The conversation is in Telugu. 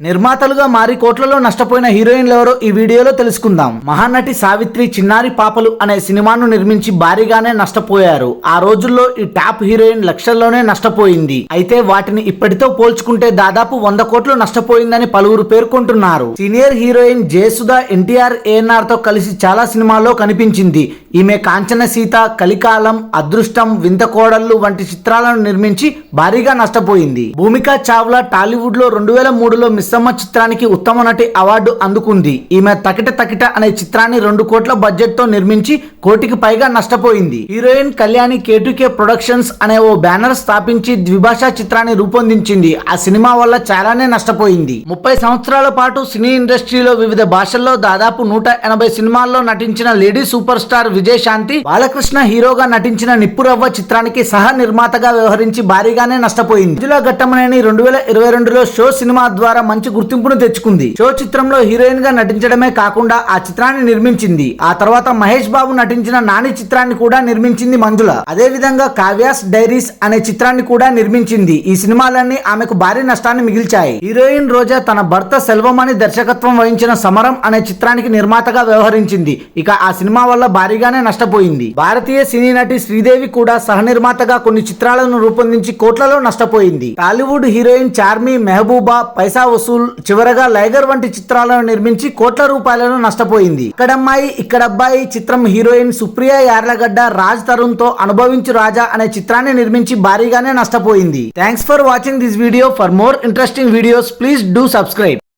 నిర్మాతలుగా మారి కోట్లలో నష్టపోయిన హీరోయిన్లు ఎవరో ఈ వీడియోలో తెలుసుకుందాం. మహానటి సావిత్రి చిన్నారి పాపలు అనే సినిమాను నిర్మించి భారీగానే నష్టపోయారు. ఆ రోజుల్లో ఈ టాప్ హీరోయిన్ లక్షల్లోనే నష్టపోయింది. అయితే వాటిని ఇప్పటితో పోల్చుకుంటే దాదాపు 100 కోట్లు నష్టపోయిందని పలువురు పేర్కొంటున్నారు. సీనియర్ హీరోయిన్ జయసుధ ఎన్టీఆర్ ఏఎన్ఆర్ తో కలిసి చాలా సినిమాల్లో కనిపించింది. ఈమె కాంచన సీత, కలికాలం, అదృష్టం, వింత కోడళ్లు వంటి చిత్రాలను నిర్మించి భారీగా నష్టపోయింది. భూమికా చావ్లా టాలీవుడ్ లో 2003లో మిస్సమ్మ చిత్రానికి ఉత్తమ నటి అవార్డు అందుకుంది. ఈమె తకిట తకిట అనే చిత్రాన్ని 2 కోట్ల బడ్జెట్ తో నిర్మించి కోటికి పైగా నష్టపోయింది. హీరోయిన్ కళ్యాణి కేటుకే ప్రొడక్షన్స్ అనే ఓ బ్యానర్ స్థాపించి ద్విభాషా చిత్రాన్ని రూపొందించింది. ఆ సినిమా వల్ల చాలానే నష్టపోయింది. 30 సంవత్సరాల పాటు సినీ ఇండస్ట్రీలో వివిధ భాషల్లో దాదాపు 180 సినిమాల్లో నటించిన lady super star Vijayashanti Balakrishna హీరోగా నటించిన నిప్పురవ్వ చిత్రానికి సహ నిర్మాతగా వ్యవహరించి భారీగానే నష్టపోయింది. మంజుల ఘట్టమనేని 2022లో షో సినిమా ద్వారా మంచి గుర్తింపును తెచ్చుకుంది. షో చిత్రంలో హీరోయిన్ గా నటించడమే కాకుండా ఆ చిత్రాన్ని నిర్మించింది. ఆ తర్వాత మహేష్ బాబు నటించిన నాని చిత్రాన్ని కూడా నిర్మించింది మంజుల. అదే విధంగా కావ్యాస్ డైరీస్ అనే చిత్రాన్ని కూడా నిర్మించింది. ఈ సినిమాలన్నీ ఆమెకు భారీ నష్టాన్ని మిగిల్చాయి. హీరోయిన్ రోజా తన భర్త సెల్వమణి దర్శకత్వం వహించిన సమరం అనే చిత్రానికి నిర్మాతగా వ్యవహరించింది. ఇక ఆ సినిమా వల్ల భారీగానే నష్టపోయింది. భారతీయ సినీ నటి శ్రీదేవి కూడా సహ నిర్మాతగా కొన్ని చిత్రాలను రూపొందించి కోట్లలో నష్టపోయింది. టాలీవుడ్ హీరోయిన్ చార్మి, మెహబూబా, పైసా వసూల్, చివరగా లైగర్ వంటి చిత్రాలను నిర్మించి కోట్ల రూపాయలను నష్టపోయింది. ఇక్కడమ్మాయి ఇక్కడబ్బాయి చిత్రం హీరోయిన్ సుప్రియ యార్లగడ్డ, రాజ్ తరుణ్ తో అనుభవించు రాజా అనే చిత్రాన్ని నిర్మించి భారీగానే నష్టపోయింది. Thanks for watching this video. For more interesting videos please do subscribe.